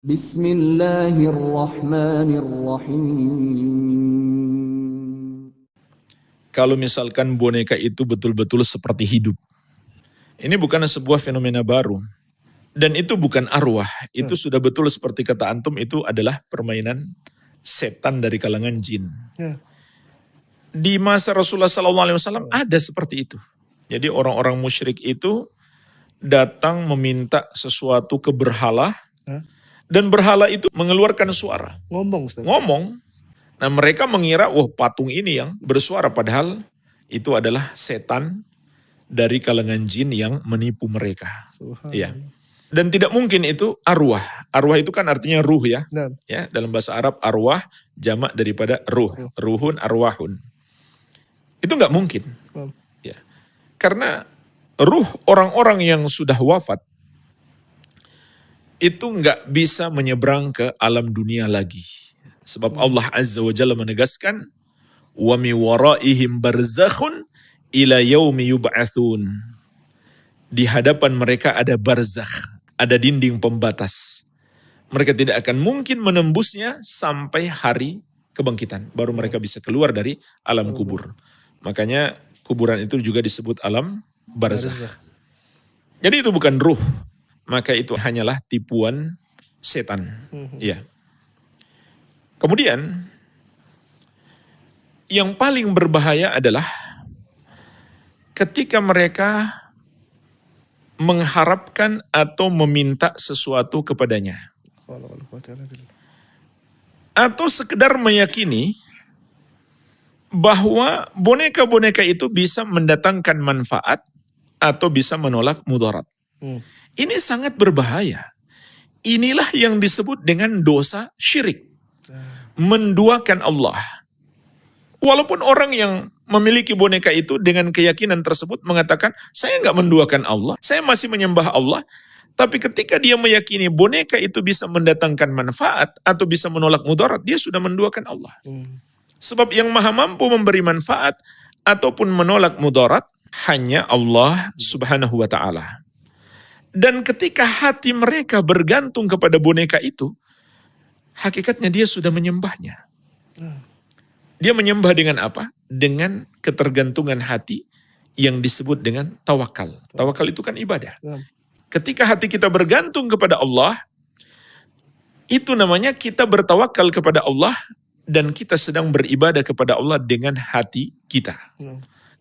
Bismillahirrahmanirrahim. Kalau misalkan boneka itu betul-betul seperti hidup. Ini bukan sebuah fenomena baru. Dan itu bukan arwah. Itu sudah betul seperti kata antum, itu adalah permainan setan dari kalangan jin. Di masa Rasulullah SAW ada seperti itu. Jadi orang-orang musyrik itu datang meminta sesuatu ke berhala. Dan berhala itu mengeluarkan suara. Ngomong, Ustaz. Ngomong. Nah mereka mengira, wah patung ini yang bersuara. Padahal itu adalah setan dari kalangan jin yang menipu mereka. Ya. Dan tidak mungkin itu arwah. Arwah itu kan artinya ruh ya. Ya, dalam bahasa Arab arwah jamak daripada ruh. Ruhun, arwahun. Itu nggak mungkin. Ya. Karena ruh orang-orang yang sudah wafat itu nggak bisa menyeberang ke alam dunia lagi. Sebab Allah Azza wa Jalla menegaskan, wa mi waraihim barzakhun ila yaumi yub'atsun. Di hadapan mereka ada barzakh, ada dinding pembatas. Mereka tidak akan mungkin menembusnya sampai hari kebangkitan. Baru mereka bisa keluar dari alam kubur. Makanya kuburan itu juga disebut alam barzakh. Jadi itu bukan ruh. Maka itu hanyalah tipuan setan. Ya. Kemudian, yang paling berbahaya adalah ketika mereka mengharapkan atau meminta sesuatu kepadanya. Atau sekedar meyakini bahwa boneka-boneka itu bisa mendatangkan manfaat atau bisa menolak mudarat. Ini sangat berbahaya. Inilah yang disebut dengan dosa syirik. Menduakan Allah. Walaupun orang yang memiliki boneka itu dengan keyakinan tersebut mengatakan, saya nggak menduakan Allah, saya masih menyembah Allah. Tapi ketika dia meyakini boneka itu bisa mendatangkan manfaat atau bisa menolak mudarat, dia sudah menduakan Allah. Sebab yang maha mampu memberi manfaat ataupun menolak mudarat hanya Allah Subhanahu wa ta'ala. Dan ketika hati mereka bergantung kepada boneka itu, hakikatnya dia sudah menyembahnya. Dia menyembah dengan apa? Dengan ketergantungan hati yang disebut dengan tawakal. Tawakal itu kan ibadah. Ketika hati kita bergantung kepada Allah, itu namanya kita bertawakal kepada Allah dan kita sedang beribadah kepada Allah dengan hati kita.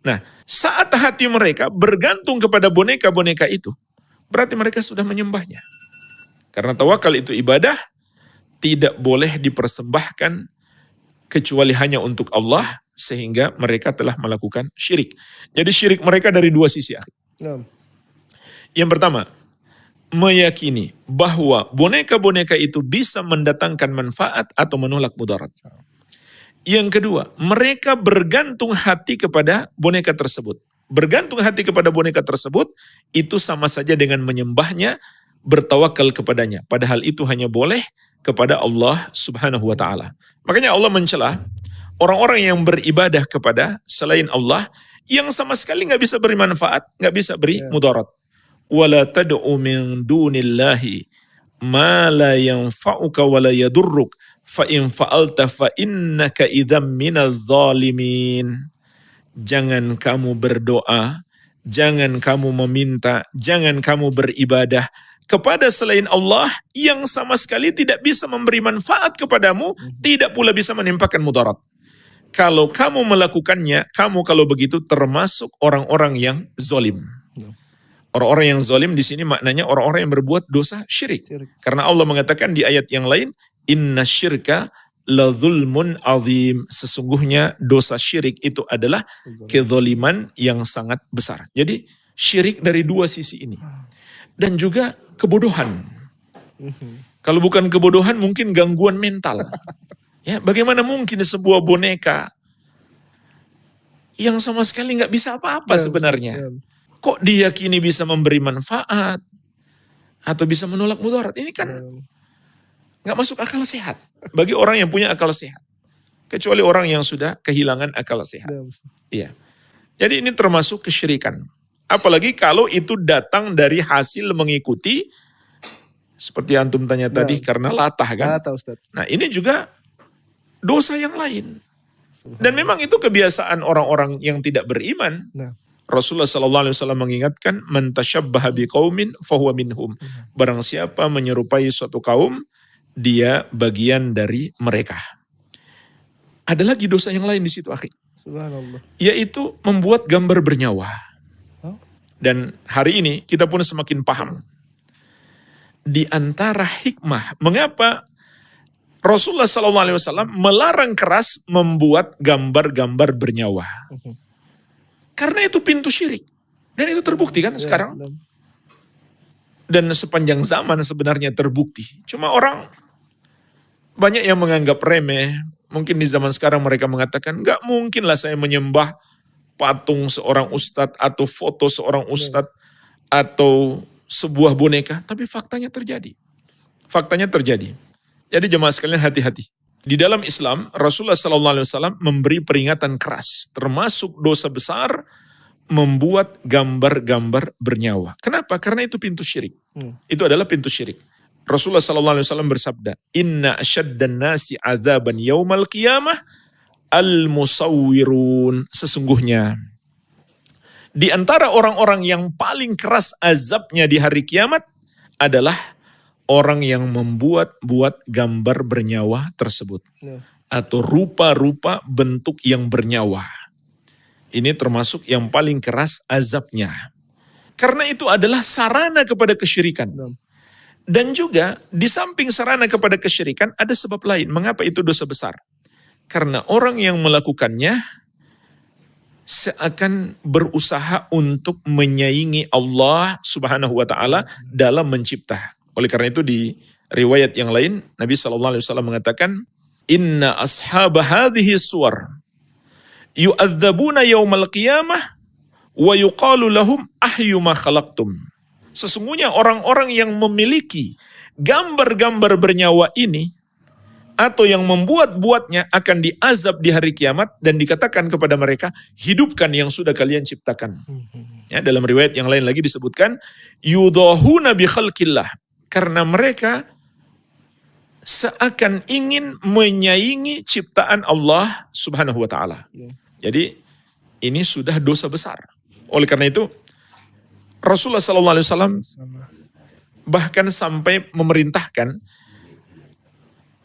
Nah, saat hati mereka bergantung kepada boneka-boneka itu, berarti mereka sudah menyembahnya. Karena tawakal itu ibadah, tidak boleh dipersembahkan kecuali hanya untuk Allah, sehingga mereka telah melakukan syirik. Jadi syirik mereka dari dua sisi. Yang pertama, meyakini bahwa boneka-boneka itu bisa mendatangkan manfaat atau menolak mudarat. Yang kedua, mereka bergantung hati kepada boneka tersebut. Bergantung hati kepada boneka tersebut, itu sama saja dengan menyembahnya, bertawakal kepadanya. Padahal itu hanya boleh kepada Allah Subhanahu wa ta'ala. Makanya Allah mencela orang-orang yang beribadah kepada selain Allah, yang sama sekali nggak bisa beri manfaat, nggak bisa beri mudarat. Wala tad'u min dunillahi ma la yanfa'uka wa la yadurruk fa in fa'alta fa innaka idzam minadh dhalimin. Jangan kamu berdoa, jangan kamu meminta, jangan kamu beribadah kepada selain Allah yang sama sekali tidak bisa memberi manfaat kepadamu, tidak pula bisa menimpakan mudarat. Kalau kamu melakukannya, kamu kalau begitu termasuk orang-orang yang zalim. Orang-orang yang zalim di sini maknanya orang-orang yang berbuat dosa syirik. Karena Allah mengatakan di ayat yang lain, inna syirka la zulmun azim. Sesungguhnya dosa syirik itu adalah kezaliman yang sangat besar. Jadi syirik dari dua sisi ini. Dan juga kebodohan. Kalau bukan kebodohan mungkin gangguan mental. Ya, bagaimana mungkin sebuah boneka yang sama sekali nggak bisa apa-apa sebenarnya. Kok diyakini bisa memberi manfaat atau bisa menolak mudarat? Ini kan nggak masuk akal sehat bagi orang yang punya akal sehat. Kecuali orang yang sudah kehilangan akal sehat. Iya. Jadi ini termasuk kesyirikan. Apalagi kalau itu datang dari hasil mengikuti Seperti antum tanya tadi, karena latah kan. Latah, Ustaz. Nah ini juga dosa yang lain. Dan memang itu kebiasaan orang-orang yang tidak beriman. Nah. Rasulullah SAW mengingatkan, man tasyabbaha biqaumin fahuwa minhum. Barang siapa menyerupai suatu kaum, dia bagian dari mereka. Ada lagi dosa yang lain di situ, akhi. Subhanallah. Yaitu membuat gambar bernyawa. Dan hari ini kita pun semakin paham. Di antara hikmah, mengapa Rasulullah SAW melarang keras membuat gambar-gambar bernyawa. Karena itu pintu syirik. Dan itu terbukti kan sekarang. Dan sepanjang zaman sebenarnya terbukti. Cuma orang banyak yang menganggap remeh. Mungkin di zaman sekarang mereka mengatakan, nggak mungkinlah saya menyembah patung seorang ustadz atau foto seorang ustadz atau sebuah boneka. Tapi faktanya terjadi. Faktanya terjadi. Jadi jemaah sekalian hati-hati. Di dalam Islam, Rasulullah SAW memberi peringatan keras, termasuk dosa besar, membuat gambar-gambar bernyawa. Kenapa? Karena itu pintu syirik. Itu adalah pintu syirik. Rasulullah SAW bersabda, Inna asyaddan nasi azaban yaumal qiyamah al-musawwirun. Sesungguhnya, di antara orang-orang yang paling keras azabnya di hari kiamat adalah orang yang membuat gambar bernyawa tersebut. Atau rupa-rupa bentuk yang bernyawa. Ini termasuk yang paling keras azabnya. Karena itu adalah sarana kepada kesyirikan. Dan juga di samping sarana kepada kesyirikan ada sebab lain. Mengapa itu dosa besar? Karena orang yang melakukannya seakan berusaha untuk menyaingi Allah Subhanahu wa taala dalam mencipta. Oleh karena itu di riwayat yang lain Nabi SAW mengatakan, Inna ashaba hadhihi suwar yu'adzabuna yawmal qiyamah wa yuqalu lahum ahyu ma khalaqtum. Sesungguhnya orang-orang yang memiliki gambar-gambar bernyawa ini atau yang membuat-buatnya akan diazab di hari kiamat dan dikatakan kepada mereka, hidupkan yang sudah kalian ciptakan. Ya, dalam riwayat yang lain lagi disebutkan, yudahuna bi khalqillah. Karena mereka seakan ingin menyaingi ciptaan Allah Subhanahu wa taala. Jadi ini sudah dosa besar. Oleh karena itu Rasulullah SAW bahkan sampai memerintahkan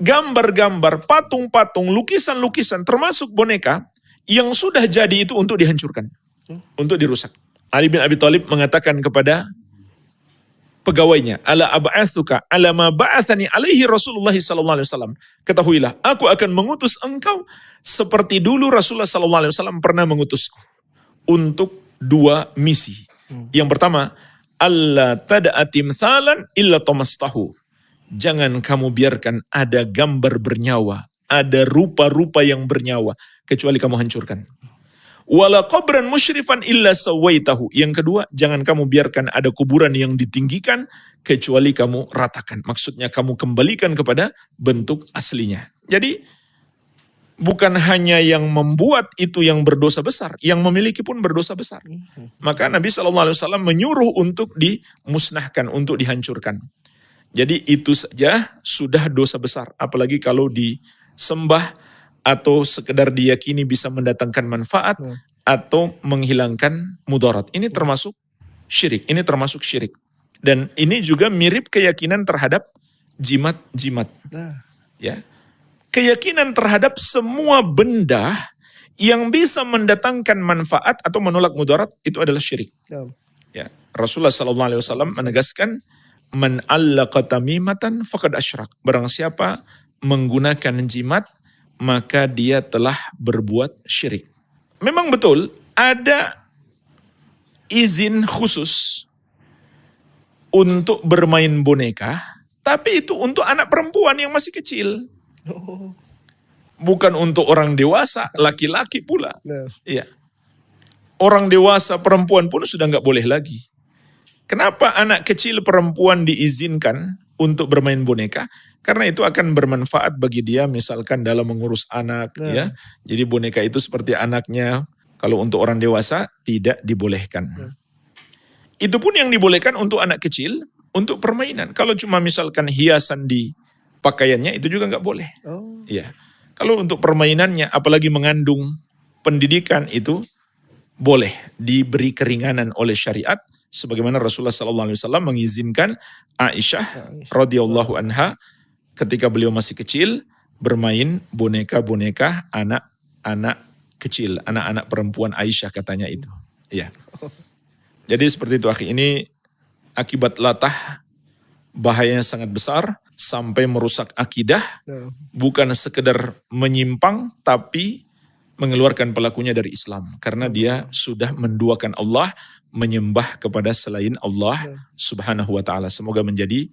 gambar-gambar, patung-patung, lukisan-lukisan termasuk boneka yang sudah jadi itu untuk dihancurkan, untuk dirusak. Ali bin Abi Thalib mengatakan kepada pegawainya, ala ab'atsuka ala ma ba'athani alaihi Rasulullah sallallahu alaihi wasallam. Ketahuilah, aku akan mengutus engkau seperti dulu Rasulullah sallallahu alaihi wasallam pernah mengutusku untuk 2 misi. Yang pertama, alla tada'a timthalan illa tamastahu. Jangan kamu biarkan ada gambar bernyawa, ada rupa-rupa yang bernyawa kecuali kamu hancurkan. Wala qabran musyrifan illa sawaitahu. Yang kedua, jangan kamu biarkan ada kuburan yang ditinggikan kecuali kamu ratakan. Maksudnya kamu kembalikan kepada bentuk aslinya. Jadi bukan hanya yang membuat itu yang berdosa besar, yang memiliki pun berdosa besar. Maka Nabi SAW menyuruh untuk dimusnahkan, untuk dihancurkan. Jadi itu saja sudah dosa besar. Apalagi kalau disembah atau sekedar diyakini bisa mendatangkan manfaat atau menghilangkan mudarat. Ini termasuk syirik. Ini termasuk syirik. Dan ini juga mirip keyakinan terhadap jimat-jimat. Ya. Keyakinan terhadap semua benda yang bisa mendatangkan manfaat atau menolak mudarat itu adalah syirik. Ya. Rasulullah SAW menegaskan, man allaqa tamimatan faqad asyrak. Barang siapa menggunakan jimat, maka dia telah berbuat syirik. Memang betul ada izin khusus untuk bermain boneka, tapi itu untuk anak perempuan yang masih kecil. Bukan untuk orang dewasa, laki-laki pula. Iya. Orang dewasa perempuan pun sudah nggak boleh lagi. Kenapa anak kecil perempuan diizinkan untuk bermain boneka? Karena itu akan bermanfaat bagi dia misalkan dalam mengurus anak. Ya. Jadi boneka itu seperti anaknya. Kalau untuk orang dewasa tidak dibolehkan. Itu pun yang dibolehkan untuk anak kecil untuk permainan. Kalau cuma misalkan hiasan di pakaiannya itu juga nggak boleh. Ya. Kalau untuk permainannya, apalagi mengandung pendidikan itu boleh diberi keringanan oleh syariat, sebagaimana Rasulullah SAW mengizinkan Aisyah radhiyallahu anha ketika beliau masih kecil bermain boneka-boneka anak-anak kecil, anak-anak perempuan Aisyah katanya itu. Ya. Jadi seperti itu akhi, ini akibat latah bahayanya sangat besar sampai merusak akidah, bukan sekedar menyimpang tapi mengeluarkan pelakunya dari Islam karena dia sudah menduakan Allah, menyembah kepada selain Allah Subhanahu wa taala. Semoga menjadi